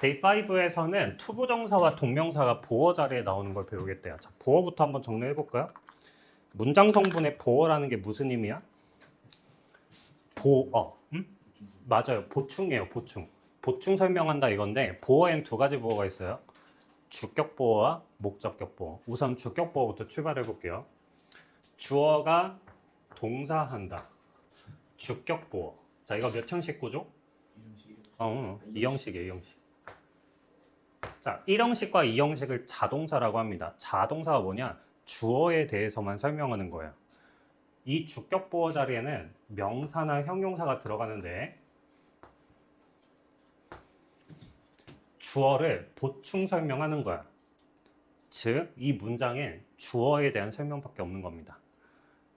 데이 5에서는 투부정사와 동명사가 보어 자리에 나오는 걸 배우겠대요. 자, 보어부터 한번 정리해 볼까요? 문장 성분의 보어라는 게 무슨 의미야? 보어. 맞아요. 보충이에요. 보충. 보충 설명한다 이건데 보어엔 두 가지 보어가 있어요. 주격 보어와 목적격 보어. 우선 주격 보어부터 출발해 볼게요. 주어가 동사한다. 주격 보어. 자, 이거 몇 형식 구조? 이 형식이에요. 이 형식. 자, 1형식과 2형식을 자동사라고 합니다. 자동사가 뭐냐? 주어에 대해서만 설명하는 거예요. 이 주격 보어 자리에는 명사나 형용사가 들어가는데 주어를 보충 설명하는 거야. 즉, 이 문장에 주어에 대한 설명밖에 없는 겁니다.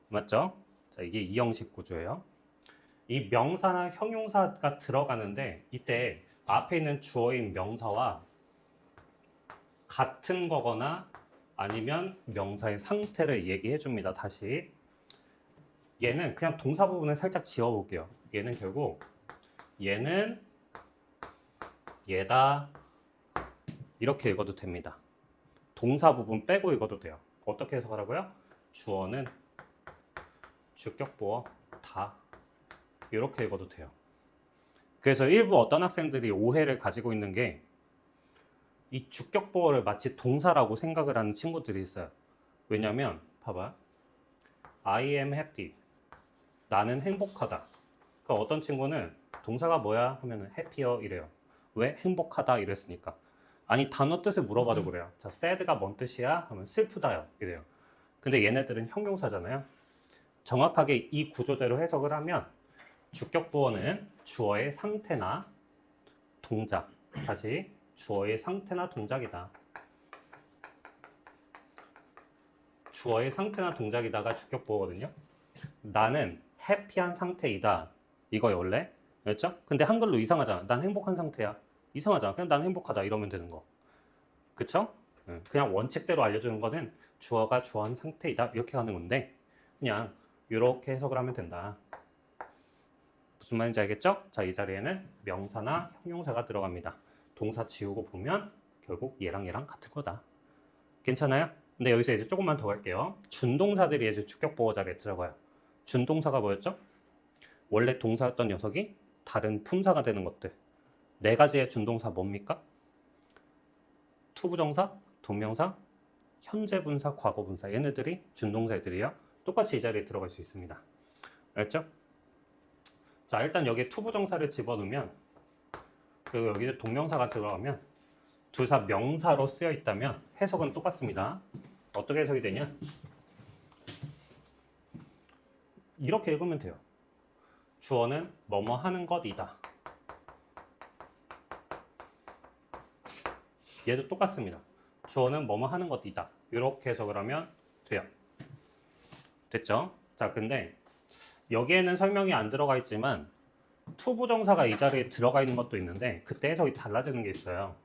맞죠? 자, 이게 2형식 구조예요. 이 명사나 형용사가 들어가는데 이때 앞에 있는 주어인 명사와 같은 거거나 아니면 명사의 상태를 얘기해 줍니다. 다시 얘는 그냥 동사 부분을 살짝 지워 볼게요. 얘는 결국 얘는 얘다 이렇게 읽어도 됩니다. 동사 부분 빼고 읽어도 돼요. 어떻게 해석하라고요? 주어는 주격 보어 다 이렇게 읽어도 돼요. 그래서 일부 어떤 학생들이 오해를 가지고 있는 게 이 주격 보어를 마치 동사라고 생각을 하는 친구들이 있어요. 왜냐면 봐봐. I am happy. 나는 행복하다. 그러니까 어떤 친구는 동사가 뭐야? 하면 happier 이래요. 왜? 행복하다 이랬으니까. 아니 단어 뜻을 물어봐도 그래요. 자, sad가 뭔 뜻이야? 하면 슬프다요 이래요. 근데 얘네들은 형용사잖아요. 정확하게 이 구조대로 해석을 하면 주격 보어는 주어의 상태나 동작. 다시 주어의 상태나 동작이다. 주어의 상태나 동작이다가 주격 보어거든요. 나는 해피한 상태이다. 이거예요 원래. 그렇죠? 근데 한글로 이상하잖아. 난 행복한 상태야. 이상하잖아. 그냥 난 행복하다 이러면 되는 거. 그쵸? 그냥 원칙대로 알려주는 거는 주어가 주어한 상태이다. 이렇게 가는 건데 그냥 이렇게 해석을 하면 된다. 무슨 말인지 알겠죠? 자, 이 자리에는 명사나 형용사가 들어갑니다. 동사 지우고 보면 결국 얘랑 같은 거다. 괜찮아요? 근데 여기서 이제 조금만 더 갈게요. 준동사들이 이제 주격 보어 자리에 들어가요. 준동사가 뭐였죠? 원래 동사였던 녀석이 다른 품사가 되는 것들. 네 가지의 준동사 뭡니까? 투부정사, 동명사, 현재분사, 과거분사. 얘네들이 준동사들이에요. 똑같이 이 자리에 들어갈 수 있습니다. 알겠죠? 자, 일단 여기에 투부정사를 집어넣으면 그리고 여기에 동명사가 들어가면 둘 다 명사로 쓰여 있다면 해석은 똑같습니다. 어떻게 해석이 되냐? 이렇게 읽으면 돼요. 주어는 뭐뭐 하는 것이다. 얘도 똑같습니다. 주어는 뭐뭐 하는 것이다. 이렇게 해석을 하면 돼요. 됐죠? 자, 근데 여기에는 설명이 안 들어가 있지만 투부정사가 이 자리에 들어가 있는 것도 있는데 그때 해석이 달라지는 게 있어요.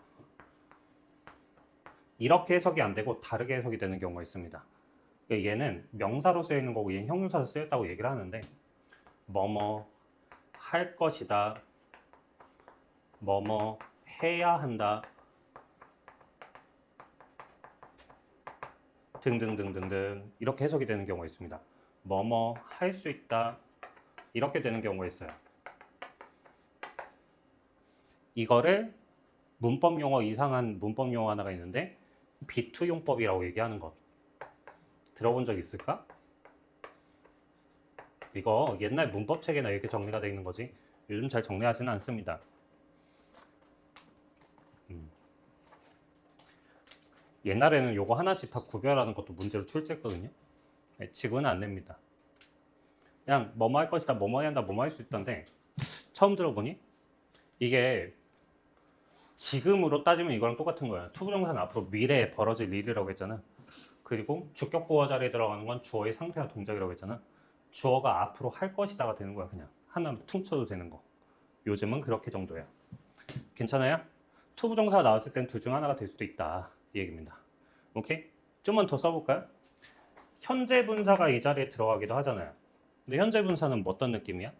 이렇게 해석이 안 되고 다르게 해석이 되는 경우가 있습니다. 얘는 명사로 쓰여 있는 거고 얘는 형용사로 쓰였다고 얘기를 하는데 뭐뭐 할 것이다, 뭐뭐 해야 한다 등등등등등 이렇게 해석이 되는 경우가 있습니다. 뭐뭐 할 수 있다 이렇게 되는 경우가 있어요. 이거를 문법 용어 이상한 문법 용어 하나가 있는데 비투용법이라고 얘기하는 것 들어본 적 있을까? 이거 옛날 문법책에나 이렇게 정리가 되어 있는 거지 요즘 잘 정리하지는 않습니다. 옛날에는 요거 하나씩 다 구별하는 것도 문제로 출제했거든요. 지금은 안 냅니다. 그냥 뭐뭐 할 것이다, 뭐뭐 해야 한다, 뭐뭐 할 수 있던데 처음 들어보니 이게 지금으로 따지면 이거랑 똑같은 거야. 투부정사는 앞으로 미래에 벌어질 일이라고 했잖아. 그리고 주격 보어 자리에 들어가는 건 주어의 상태나 동작이라고 했잖아. 주어가 앞으로 할 것이다가 되는 거야. 그냥 하나로 퉁쳐도 되는 거. 요즘은 그렇게 정도야. 괜찮아요? 투부정사가 나왔을 땐 둘 중 하나가 될 수도 있다 이 얘기입니다. 오케이? 좀만 더 써볼까요? 현재 분사가 이 자리에 들어가기도 하잖아요. 근데 현재 분사는 어떤 느낌이야?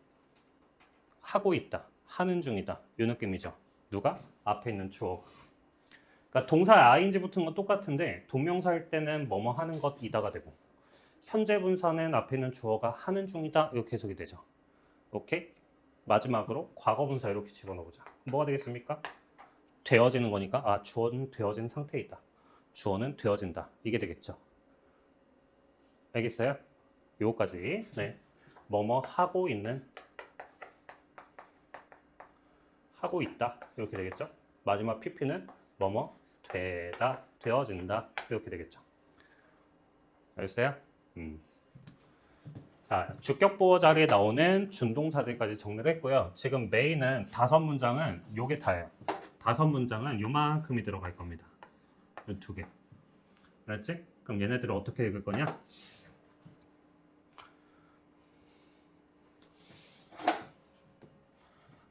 하고 있다, 하는 중이다 이 느낌이죠. 누가? 앞에 있는 주어가. 그러니까 동사 ing 붙은 건 똑같은데 동명사일 때는 뭐뭐 하는 것이다가 되고 현재 분사는 앞에 있는 주어가 하는 중이다 이렇게 해석이 되죠. 오케이? 마지막으로 과거 분사 이렇게 집어넣어보자. 뭐가 되겠습니까? 되어지는 거니까 주어는 되어진 상태에 있다. 주어는 되어진다. 이게 되겠죠. 알겠어요? 요거까지. 네. 뭐뭐 하고 있는 하고 있다. 이렇게 되겠죠. 마지막 pp는 뭐뭐 되다, 되어진다. 이렇게 되겠죠. 알겠어요? 자, 주격보호 자리에 나오는 준동사들까지 정리를 했고요. 지금 메인은 5문장은 요게 다예요. 5문장은 요만큼이 들어갈 겁니다. 요 2개. 알았지? 그럼 얘네들을 어떻게 읽을 거냐?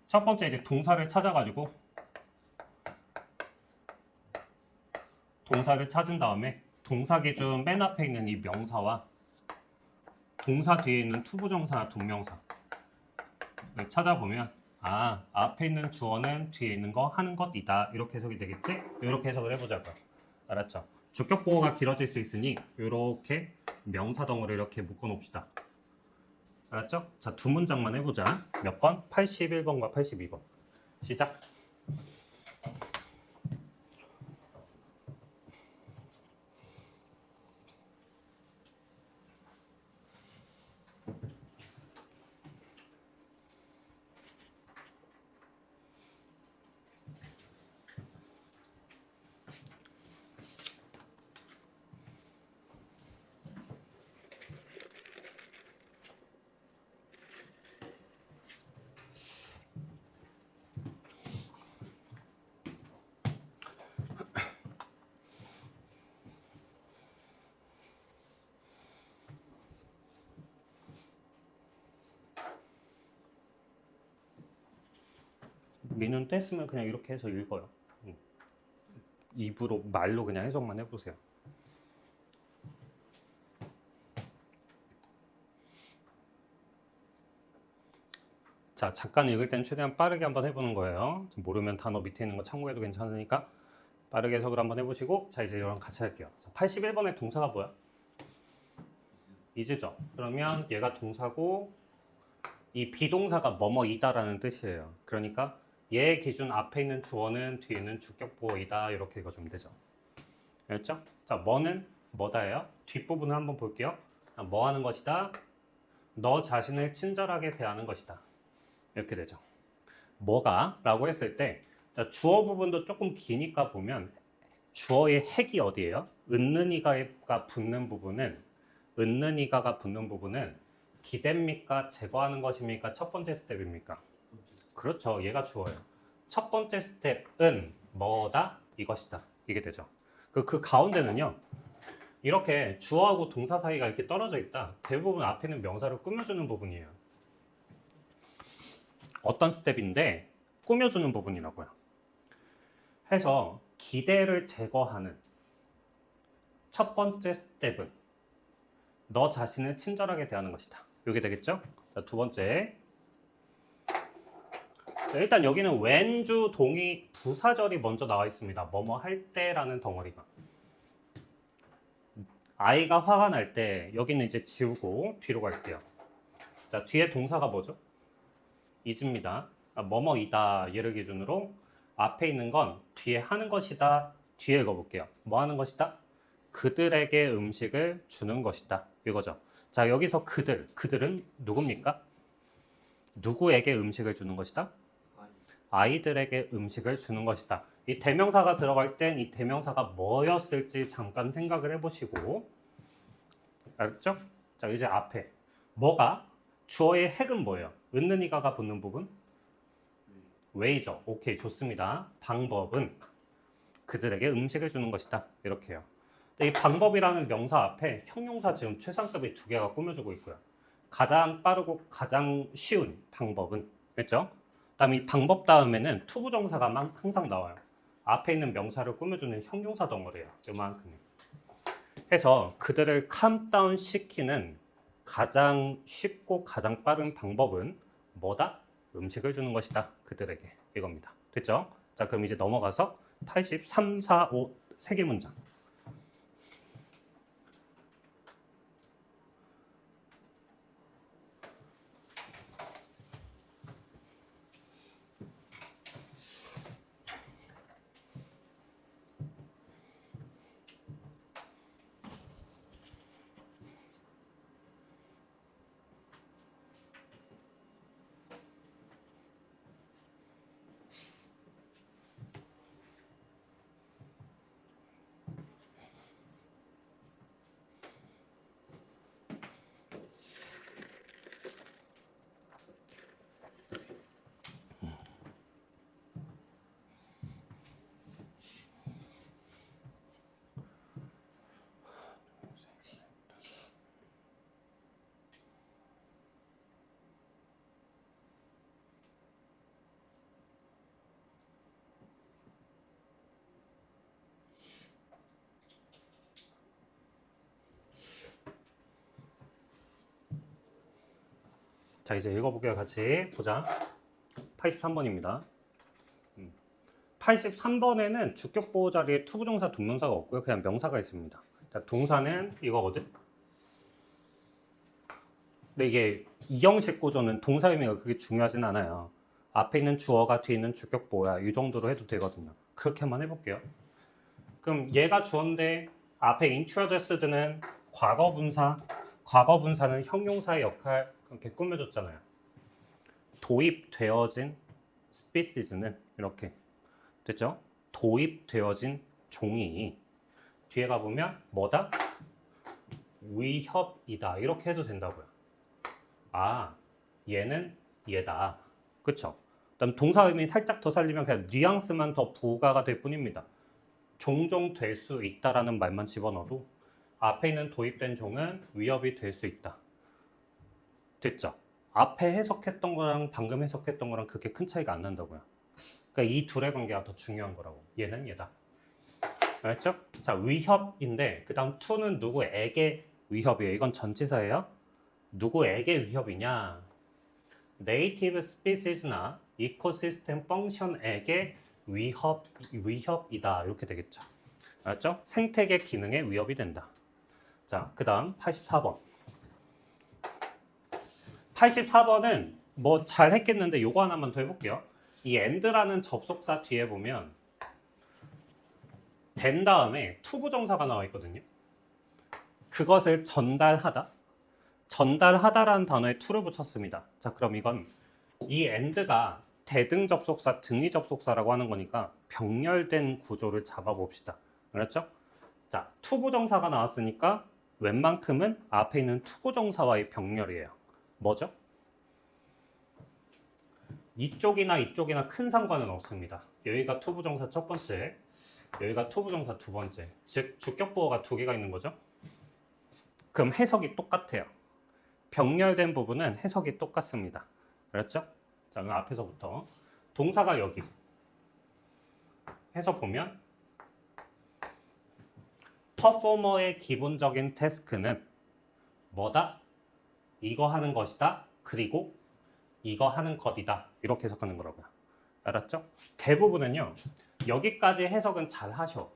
첫 번째 이제 동사를 찾아가지고 동사를 찾은 다음에 동사 기준 맨 앞에 있는 이 명사와 동사 뒤에 있는 투부정사나 동명사를 찾아보면 앞에 있는 주어는 뒤에 있는 거 하는 것이다. 이렇게 해석이 되겠지? 이렇게 해석을 해보자고요. 알았죠? 주격 보호가 길어질 수 있으니 이렇게 명사 덩어리를 이렇게 묶어 놓읍시다. 알았죠? 자, 2문장만 해보자. 몇 번? 81번과 82번. 시작. 민우는 뗐으면 그냥 이렇게 해서 읽어요. 입으로 말로 그냥 해석만 해보세요. 자, 잠깐 읽을 땐 최대한 빠르게 한번 해보는 거예요. 모르면 단어 밑에 있는 거 참고해도 괜찮으니까 빠르게 해석을 한번 해보시고, 자, 이제 이랑 같이 할게요. 81번의 동사가 뭐야? is죠. 그러면 얘가 동사고 이 비동사가 뭐뭐이다라는 뜻이에요. 그러니까 얘 기준 앞에 있는 주어는 뒤에는 주격보어이다 이렇게 읽어주면 되죠. 알겠죠? 자, 뭐는 뭐다예요? 뒷부분을 한번 볼게요. 뭐 하는 것이다? 너 자신을 친절하게 대하는 것이다. 이렇게 되죠. 뭐가? 라고 했을 때 주어 부분도 조금 기니까 보면 주어의 핵이 어디예요? 은는이가가 붙는 부분은 기대입니까? 제거하는 것입니까? 첫 번째 스텝입니까? 그렇죠. 얘가 주어예요. 첫 번째 스텝은 뭐다? 이것이다. 이게 되죠. 그 가운데는요. 이렇게 주어하고 동사 사이가 이렇게 떨어져 있다. 대부분 앞에는 명사를 꾸며주는 부분이에요. 어떤 스텝인데 꾸며주는 부분이라고요. 해서 기대를 제거하는 첫 번째 스텝은 너 자신을 친절하게 대하는 것이다. 이게 되겠죠? 자, 두 번째. 자, 일단 여기는 왼주 동의 부사절이 먼저 나와 있습니다. 뭐뭐 할 때라는 덩어리가. 아이가 화가 날 때 여기는 이제 지우고 뒤로 갈게요. 자, 뒤에 동사가 뭐죠? is입니다. 뭐뭐이다 얘를 기준으로 앞에 있는 건 뒤에 하는 것이다. 뒤에 읽어볼게요. 뭐 하는 것이다? 그들에게 음식을 주는 것이다. 이거죠. 자, 여기서 그들은 누굽니까? 누구에게 음식을 주는 것이다? 아이들에게 음식을 주는 것이다. 이 대명사가 들어갈 땐 이 대명사가 뭐였을지 잠깐 생각을 해보시고, 알았죠? 자, 이제 앞에 뭐가? 주어의 핵은 뭐예요? 은는이가가 붙는 부분? 왜이죠. 오케이, 좋습니다. 방법은 그들에게 음식을 주는 것이다. 이렇게 해요. 이 방법이라는 명사 앞에 형용사 지금 최상급이 2개가 꾸며주고 있고요. 가장 빠르고 가장 쉬운 방법은, 그렇죠? 그다음 이 방법 다음에는 투부정사가 항상 나와요. 앞에 있는 명사를 꾸며주는 형용사 덩어리예요. 이만큼이. 해서 그들을 캄다운 시키는 가장 쉽고 가장 빠른 방법은 뭐다? 음식을 주는 것이다. 그들에게. 이겁니다. 됐죠? 자, 그럼 이제 넘어가서 83, 4, 5 세 개 문장. 자, 이제 읽어볼게요. 같이 보자. 83번입니다. 83번에는 주격보호 자리에 투부정사 동명사가 없고요. 그냥 명사가 있습니다. 자, 동사는 이거거든. 근데 이게 이형식 구조는 동사 의미가 그렇게 중요하진 않아요. 앞에 있는 주어가 뒤에 있는 주격보호야. 이 정도로 해도 되거든요. 그렇게만 해볼게요. 그럼 얘가 주어인데 앞에 introduced는 과거분사, 과거분사는 형용사의 역할 그렇게 꾸며줬잖아요. 도입되어진 species는 이렇게 됐죠? 도입되어진 종이 뒤에 가보면 뭐다? 위협이다 이렇게 해도 된다고요. 아, 얘는 얘다. 그쵸? 그다음 동사 의미 살짝 더 살리면 그냥 뉘앙스만 더 부가가 될 뿐입니다. 종종 될 수 있다라는 말만 집어넣어도 앞에 있는 도입된 종은 위협이 될 수 있다. 됐죠? 앞에 해석했던 거랑 방금 해석했던 거랑 그렇게 큰 차이가 안 난다고요. 그러니까 이 둘의 관계가 더 중요한 거라고. 얘는 얘다. 알았죠? 자, 위협인데 그 다음 to는 누구에게 위협이에요. 이건 전치사예요. 누구에게 위협이냐? 네이티브 스피시스나 이코시스템 펑션에게 위협이다. 이렇게 되겠죠. 알았죠? 생태계 기능에 위협이 된다. 자, 그 다음 84번. 84번은 뭐 잘 했겠는데 요거 하나만 더 해볼게요. 이 and라는 접속사 뒤에 보면 된 다음에 투부정사가 나와 있거든요. 그것을 전달하다. 전달하다라는 단어에 to를 붙였습니다. 자, 그럼 이건 이 and가 대등 접속사, 등위 접속사라고 하는 거니까 병렬된 구조를 잡아봅시다. 알았죠? 자, 투부정사가 나왔으니까 웬만큼은 앞에 있는 투부정사와의 병렬이에요. 뭐죠? 이쪽이나 이쪽이나 큰 상관은 없습니다. 여기가 투부정사 첫 번째, 여기가 투부정사 두 번째. 즉 주격보호가 두 개가 있는 거죠. 그럼 해석이 똑같아요. 병렬된 부분은 해석이 똑같습니다. 알았죠? 자, 그럼 앞에서부터 동사가 여기 해서 보면 퍼포머의 기본적인 태스크는 뭐다? 이거 하는 것이다. 그리고 이거 하는 것이다. 이렇게 해석하는 거라고요. 알았죠? 대부분은요. 여기까지 해석은 잘 하셔.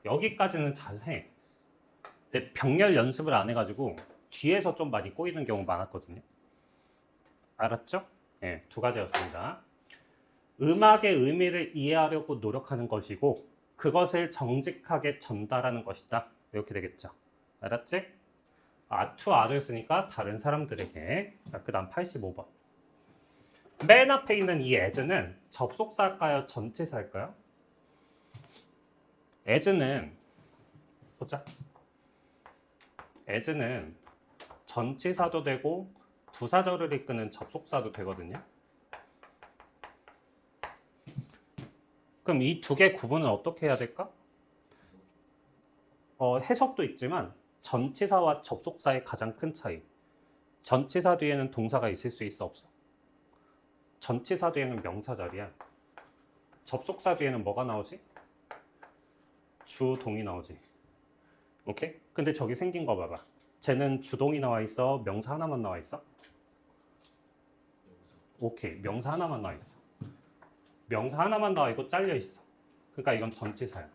여기까지는 잘 해. 근데 병렬 연습을 안 해가지고 뒤에서 좀 많이 꼬이는 경우 많았거든요. 알았죠? 네, 두 가지였습니다. 음악의 의미를 이해하려고 노력하는 것이고 그것을 정직하게 전달하는 것이다. 이렇게 되겠죠. 알았지? to other였으니까 다른 사람들에게. 자, 그 다음 85번. 맨 앞에 있는 이 as는 접속사일까요? 전치사일까요? as는 보자. as는 전치사도 되고 부사절을 이끄는 접속사도 되거든요. 그럼 이 두 개 구분은 어떻게 해야 될까? 해석도 있지만 전치사와 접속사의 가장 큰 차이. 전치사 뒤에는 동사가 있을 수 있어 없어? 전치사 뒤에는 명사 자리야. 접속사 뒤에는 뭐가 나오지? 주동이 나오지. 오케이? 근데 저기 생긴 거 봐봐. 쟤는 주동이 나와 있어? 명사 하나만 나와 있어? 오케이. 명사 하나만 나와 있어. 명사 하나만 나와 있고 잘려 있어. 그러니까 이건 전치사야.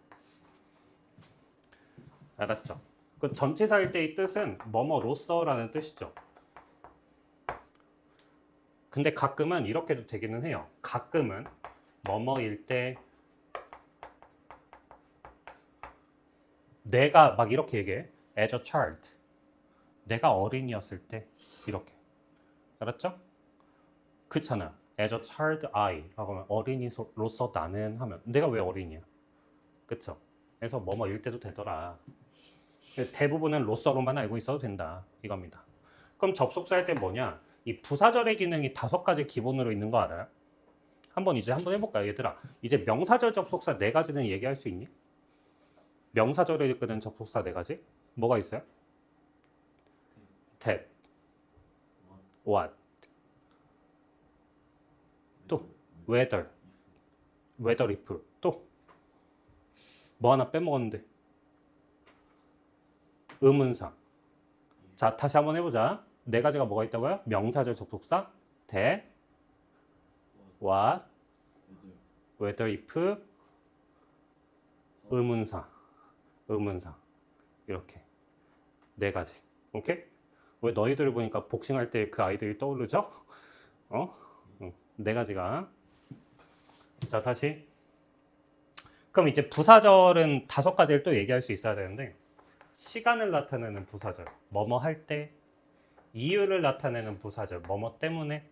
알았죠? 그 전치사일 때의 뜻은 뭐뭐로서라는 뜻이죠. 근데 가끔은 이렇게도 되기는 해요. 가끔은 뭐뭐일 때 내가 막 이렇게 얘기해. As a child. 내가 어린이였을 때 이렇게. 알았죠? 그렇잖아. As a child I라고 하면 어린이로서 나는 하면 내가 왜 어린이야? 그쵸? 그래서 뭐뭐일 때도 되더라. 대부분은 로서로만 알고 있어도 된다. 이겁니다. 그럼 접속사 할 때 뭐냐? 이 부사절의 기능이 5가지 기본으로 있는 거 알아요? 한번 해볼까요, 얘들아? 이제 명사절 접속사 4가지는 얘기할 수 있니? 명사절을 이끄는 접속사 4가지? 뭐가 있어요? that, what, 또 whether, if, 또 뭐 하나 빼먹었는데 의문사. 자, 다시 한번 해보자. 4가지가 뭐가 있다고요? 명사절 접속사 that, what, whether, if, 의문사 이렇게 4가지. 오케이? 왜 너희들 보니까 복싱할 때 그 아이들이 떠오르죠? 4가지가. 자, 다시. 그럼 이제 부사절은 5가지를 또 얘기할 수 있어야 되는데, 시간을 나타내는 부사절, 뭐뭐 할 때, 이유를 나타내는 부사절, 뭐뭐 때문에,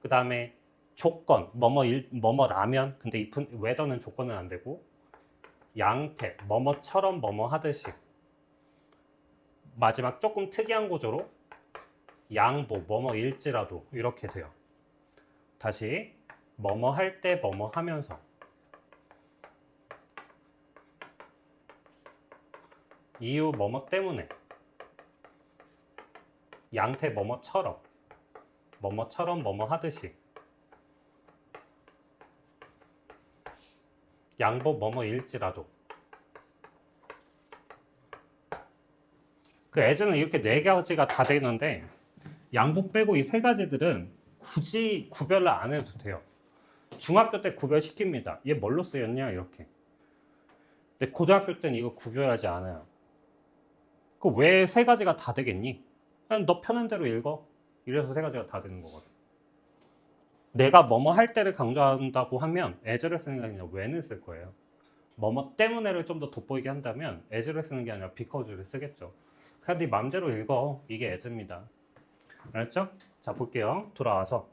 그 다음에 조건, 뭐뭐라면, 근데 whether는 조건은 안 되고, 양태, 뭐뭐처럼 뭐뭐 하듯이. 마지막 조금 특이한 구조로 양보, 뭐뭐일지라도 이렇게 돼요. 다시 뭐뭐 할 때 뭐뭐 하면서 이유 뭐뭐 때문에 양태 뭐뭐처럼 뭐뭐 하듯이 양보 뭐뭐일지라도. 그 as는 이렇게 4가지가 다 되는데 양보 빼고 이 3가지들은 굳이 구별을 안 해도 돼요. 중학교 때 구별시킵니다. 얘 뭘로 쓰였냐 이렇게. 근데 고등학교 때는 이거 구별하지 않아요. 그 왜 3가지가 다 되겠니? 그냥 너 편한 대로 읽어. 이래서 3가지가 다 되는 거거든. 내가 뭐뭐 할 때를 강조한다고 하면 as를 쓰는 게 아니라 when을 쓸 거예요. 뭐뭐 때문에를 좀 더 돋보이게 한다면 as를 쓰는 게 아니라 because를 쓰겠죠. 그냥 네 맘대로 읽어. 이게 as입니다. 알았죠? 자, 볼게요. 돌아와서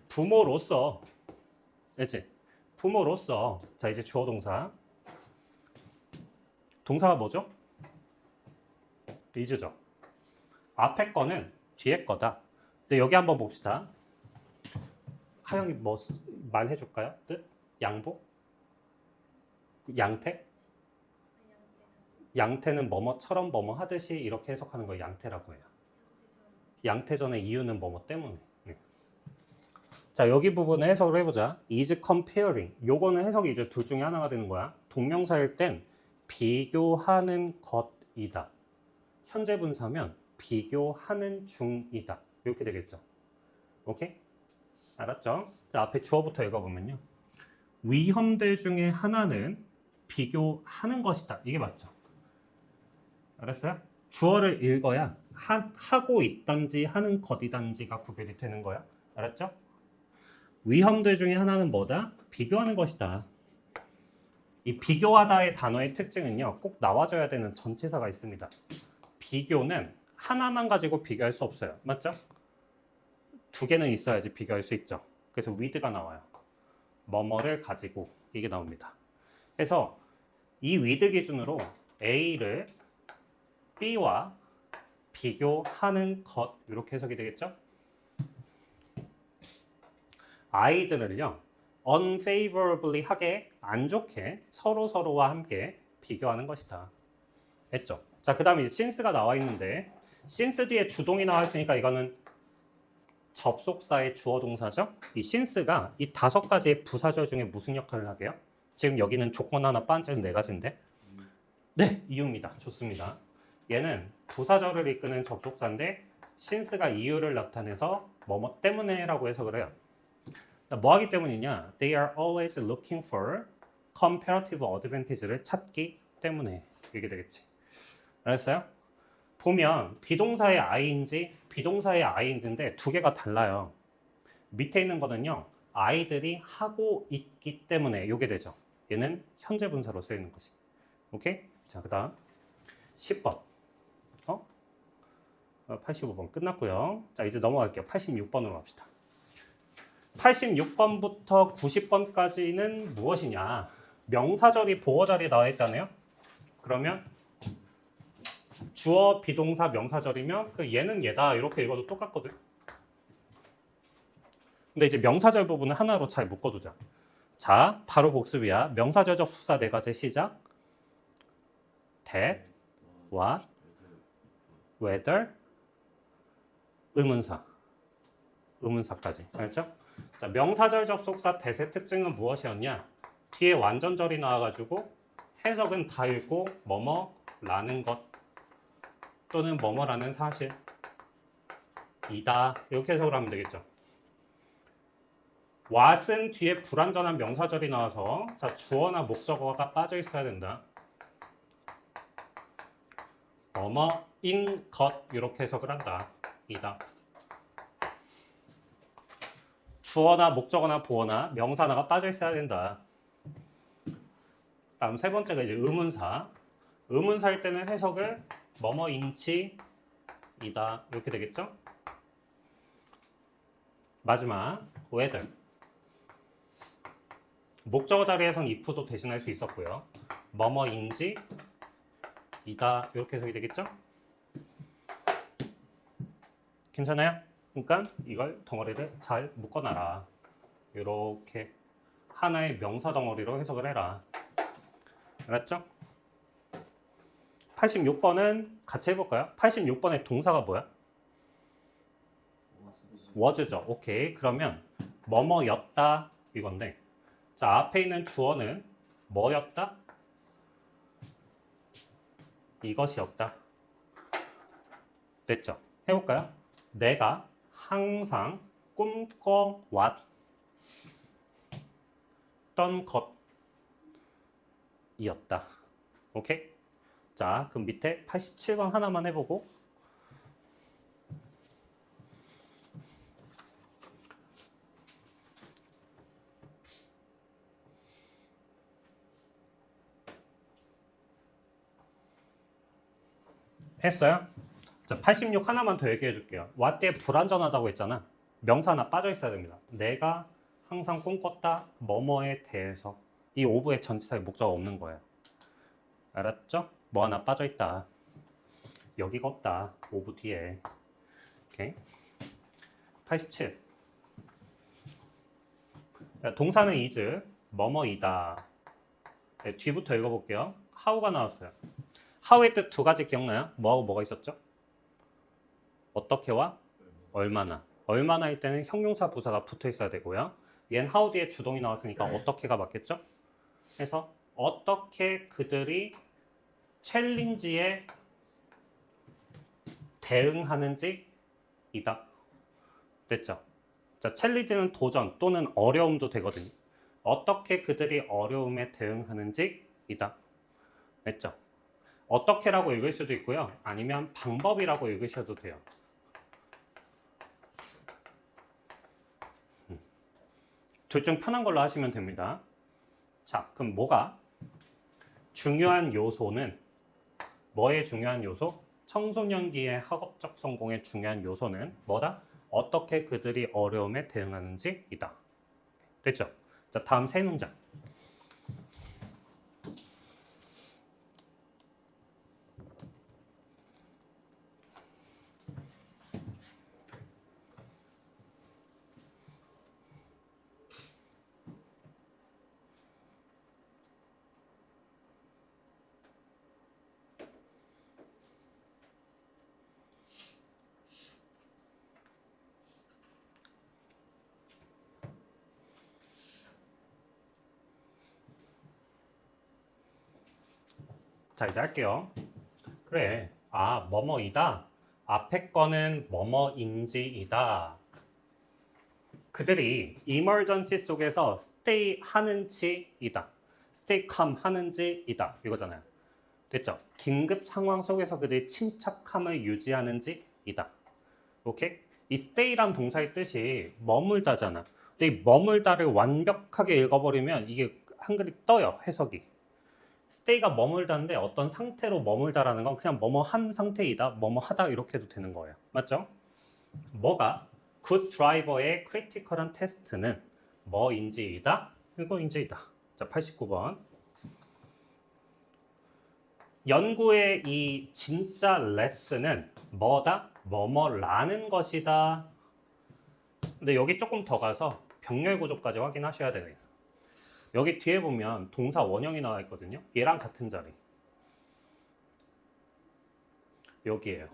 부모로서, 알지? 부모로서. 자, 이제 주어 동사. 동사가 뭐죠? is죠. 앞에 거는 뒤에 거다. 근데 여기 한번 봅시다. 하영이 뭐 말해줄까요? 뜻? 양보? 양태? 양태는 뭐뭐처럼 뭐뭐 하듯이 이렇게 해석하는 걸 양태라고 해요. 양태전의 이유는 뭐뭐 때문에. 네. 자, 여기 부분에 해석을 해보자. is comparing. 요거는 해석이 이제 둘 중에 하나가 되는 거야. 동명사일 땐 비교하는 것이다. 현재 분사면 비교하는 중이다. 이렇게 되겠죠. 오케이? 알았죠? 자, 앞에 주어부터 읽어보면요. 위험들 중에 하나는 비교하는 것이다. 이게 맞죠? 알았어요? 주어를 읽어야 하고 있던지 하는 것이던지가 구별이 되는 거야. 알았죠? 위험들 중에 하나는 뭐다? 비교하는 것이다. 이 비교하다의 단어의 특징은요. 꼭 나와줘야 되는 전치사가 있습니다. 비교는 하나만 가지고 비교할 수 없어요. 맞죠? 2개는 있어야지 비교할 수 있죠. 그래서 with가 나와요. 뭐뭐를 가지고 이게 나옵니다. 그래서 이 with 기준으로 A를 B와 비교하는 것 이렇게 해석이 되겠죠? 아이들을요 unfavorably 하게 안 좋게 서로와 함께 비교하는 것이다. 했죠? 자, 그 다음에 이제 since가 나와 있는데 since 뒤에 주동이 나와 있으니까 이거는 접속사의 주어 동사죠? 이 since가 이 5가지의 부사절 중에 무슨 역할을 하게요? 지금 여기는 조건 하나 빤째는 4가지인데 네, 이유입니다. 좋습니다. 얘는 부사절을 이끄는 접속사인데 since가 이유를 나타내서 뭐뭐 때문에 라고 해석을 해요. 뭐 하기 때문이냐? They are always looking for comparative advantage를 찾기 때문에 이게 되겠지. 알았어요? 보면 비동사의 ing인데 두 개가 달라요. 밑에 있는 거는요. 아이들이 하고 있기 때문에 이게 되죠. 얘는 현재 분사로 쓰이는 거지. 오케이? 자, 그 다음 10번 85번 끝났고요. 자, 이제 넘어갈게요. 86번으로 갑시다. 86번부터 90번까지는 무엇이냐? 명사절이 보어자리에 나와 있다네요. 그러면 주어, 비동사, 명사절이면 그 얘는 얘다 이렇게 읽어도 똑같거든. 근데 이제 명사절 부분은 하나로 잘 묶어두자. 자, 바로 복습이야. 명사절 접속사 네 가지 시작. that, what, whether, 의문사까지. 알았죠? 자, 명사절 접속사 that의 특징은 무엇이었냐? 뒤에 완전절이 나와가지고 해석은 다 읽고 뭐뭐라는 것 또는 뭐뭐라는 사실 이다 이렇게 해석을 하면 되겠죠. what은 뒤에 불완전한 명사절이 나와서 자, 주어나 목적어가 빠져 있어야 된다. 뭐뭐인 것 이렇게 해석을 한다. 이다. 주어나 목적어나 보어나 명사나가 빠져 있어야 된다. 다음 세 번째가 이제 의문사. 의문사일 때는 해석을 뭐뭐인치 이다 이렇게 되겠죠. 마지막 whether. 목적어 자리에선 if도 대신할 수 있었고요. 뭐뭐인지 이다 이렇게 해석이 되겠죠. 괜찮아요? 그러니까 이걸 덩어리를 잘 묶어놔라. 이렇게 하나의 명사 덩어리로 해석을 해라. 알았죠? 86번은 같이 해볼까요? 86번의 동사가 뭐야? was죠. 오케이. 그러면 뭐뭐였다 이건데 자, 앞에 있는 주어는 뭐였다? 이것이었다. 됐죠? 해볼까요? 내가 항상 꿈꿔왔던 것이었다. 오케이? 자, 그럼 밑에 87번 하나만 해보고 했어요? 자, 86 하나만 더 얘기해 줄게요. what 때 불완전하다고 했잖아. 명사 하나 빠져 있어야 됩니다. 내가 항상 꿈꿨다 뭐뭐에 대해서 이 오브의 전치사의 목적어가 없는 거예요. 알았죠? 뭐 하나 빠져 있다. 여기가 없다. 오브 뒤에. 오케이. 87. 동사는 is 뭐뭐이다. 네, 뒤부터 읽어볼게요. how가 나왔어요. how의 뜻 두 가지 기억나요? 뭐하고 뭐가 있었죠? 어떻게와 얼마나. 얼마나일 때는 형용사 부사가 붙어 있어야 되고요. 얘는 how 뒤에 주동이 나왔으니까 어떻게가 맞겠죠? 그래서 어떻게 그들이 챌린지에 대응하는지 이다. 됐죠? 자, 챌린지는 도전 또는 어려움도 되거든요. 어떻게 그들이 어려움에 대응하는지 이다. 됐죠? 어떻게라고 읽을 수도 있고요. 아니면 방법이라고 읽으셔도 돼요. 둘 중 편한 걸로 하시면 됩니다. 자, 그럼 뭐가? 중요한 요소는 뭐의 중요한 요소? 청소년기의 학업적 성공의 중요한 요소는 뭐다? 어떻게 그들이 어려움에 대응하는지 이다. 됐죠? 자, 다음 세 문장. 자, 이제 할게요. 그래. 아, 뭐뭐이다. 앞에 거는 뭐뭐인지이다. 그들이 emergency 속에서 stay 하는지이다. stay calm 하는지이다. 이거잖아요. 됐죠? 긴급 상황 속에서 그들이 침착함을 유지하는지이다. 오케이? 이 stay란 동사의 뜻이 머물다잖아. 근데 이 머물다를 완벽하게 읽어버리면 이게 한글이 떠요. 해석이. stay가 머물다인데 어떤 상태로 머물다라는 건 그냥 뭐뭐 한 상태이다, 뭐뭐 하다 이렇게 해도 되는 거예요. 맞죠? 뭐가 good driver의 critical한 테스트는 뭐인지이다? 이거인지이다. 자, 89번. 연구의 이 진짜 레슨은 뭐다? 뭐뭐라는 것이다. 근데 여기 조금 더 가서 병렬 구조까지 확인하셔야 돼요. 여기 뒤에 보면 동사 원형이 나와 있거든요. 얘랑 같은 자리. 여기에요.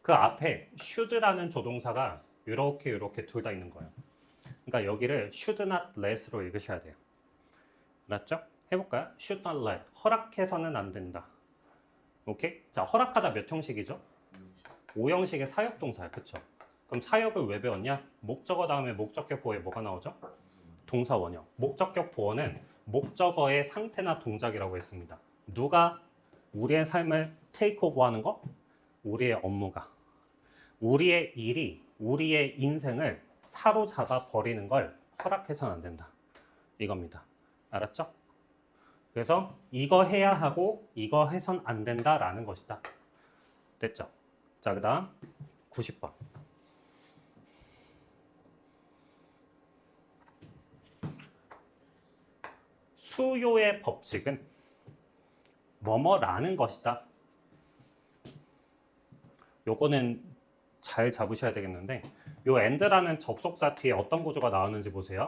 그 앞에 should라는 조동사가 이렇게 둘 다 있는 거예요. 그러니까 여기를 should not let으로 읽으셔야 돼요. 맞죠? 해볼까요? should not let. 허락해서는 안 된다. 오케이? 자, 허락하다 몇 형식이죠? 5형식의 사역동사야. 그쵸? 그럼 사역을 왜 배웠냐? 목적어 다음에 목적격 보호에 뭐가 나오죠? 동사 원형. 목적격 보호는 목적어의 상태나 동작이라고 했습니다. 누가 우리의 삶을 테이크 오버 하는 거? 우리의 업무가. 우리의 일이 우리의 인생을 사로잡아 버리는 걸 허락해서는 안 된다. 이겁니다. 알았죠? 그래서 이거 해야 하고 이거 해선 안 된다라는 것이다. 됐죠? 자, 그 다음 90번. 수요의 법칙은 뭐뭐라는 것이다. 요거는 잘 잡으셔야 되겠는데 요 and라는 접속사 뒤에 어떤 구조가 나오는지 보세요.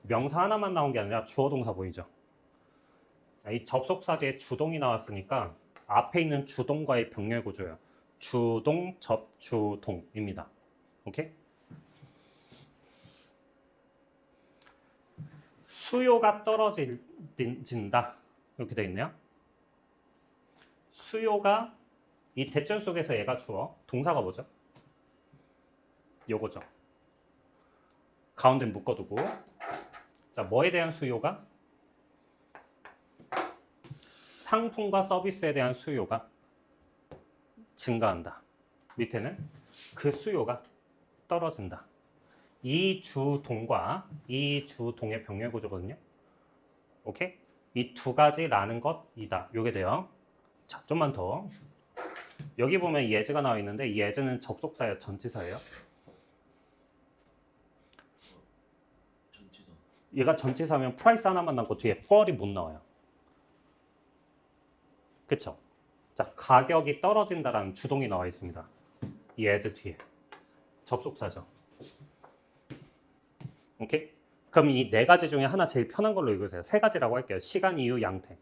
명사 하나만 나온 게 아니라 주어 동사 보이죠? 이 접속사 뒤에 주동이 나왔으니까 앞에 있는 주동과의 병렬 구조예요. 주동, 접, 주동입니다. 오케이? 수요가 떨어진다. 이렇게 돼 있네요. 수요가 이 대절 속에서 얘가 주어. 동사가 뭐죠? 요거죠. 가운데 묶어두고. 자, 뭐에 대한 수요가? 상품과 서비스에 대한 수요가 증가한다. 밑에는 그 수요가 떨어진다. 이 주동과 이 주동의 병렬 구조거든요. 오케이? 이 두 가지라는 것이다. 요게 돼요. 자, 좀만 더. 여기 보면 예즈가 나와 있는데 이 예즈는 접속사예요, 전치사예요? 전치사. 얘가 전치사면 프라이스 하나만 남고 뒤에 for이 못 나와요. 그쵸? 자, 가격이 떨어진다라는 주동이 나와 있습니다. 이 as 뒤에. 접속사죠. 오케이? 그럼 이 네 가지 중에 하나 제일 편한 걸로 읽으세요. 세 가지라고 할게요. 시간, 이유, 양태.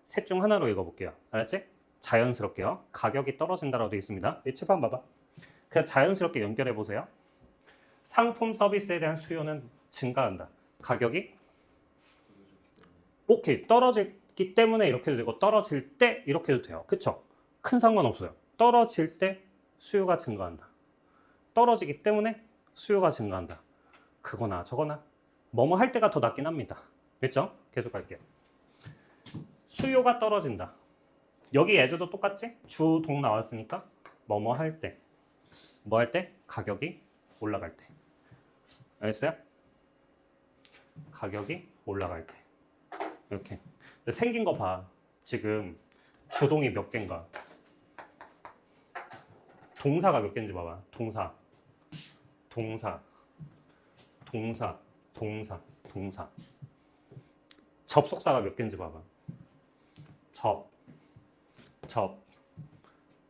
셋 중 하나로 읽어볼게요. 알았지? 자연스럽게요. 가격이 떨어진다라고 되어 있습니다. 이 칠판 봐봐. 그냥 자연스럽게 연결해보세요. 상품 서비스에 대한 수요는 증가한다. 가격이? 오케이. 떨어지기 때문에 이렇게도 되고 떨어질 때 이렇게도 돼요. 그쵸? 큰 상관없어요. 떨어질 때 수요가 증가한다. 떨어지기 때문에 수요가 증가한다. 그거나 저거나 뭐뭐 할 때가 더 낫긴 합니다. 그렇죠? 계속 갈게요. 수요가 떨어진다. 여기 예제도 똑같지? 주동 나왔으니까 뭐뭐 할 때, 뭐 할 때? 가격이 올라갈 때. 알겠어요? 가격이 올라갈 때. 이렇게 생긴 거 봐. 지금 주동이 몇 개인가? 동사가 몇 개인지 봐봐. 동사, 동사, 동사, 동사, 동사. 접속사가 몇 개인지 봐봐. 접, 접,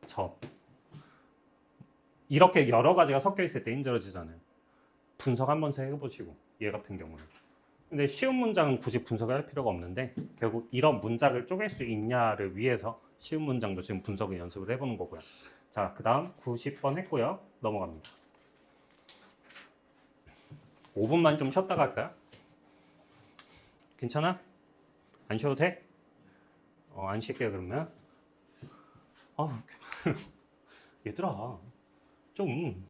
접. 이렇게 여러 가지가 섞여 있을 때 힘들어지잖아요. 분석 한 번씩 해보시고, 얘 같은 경우는. 근데 쉬운 문장은 굳이 분석을 할 필요가 없는데 결국 이런 문장을 쪼갤 수 있냐를 위해서 쉬운 문장도 지금 분석을 연습을 해보는 거고요. 자, 그 다음 90번 했고요. 넘어갑니다. 5분만 좀 쉬었다 갈까요? 괜찮아? 안 쉬어도 돼? 안 쉴게요 그러면. 얘들아 좀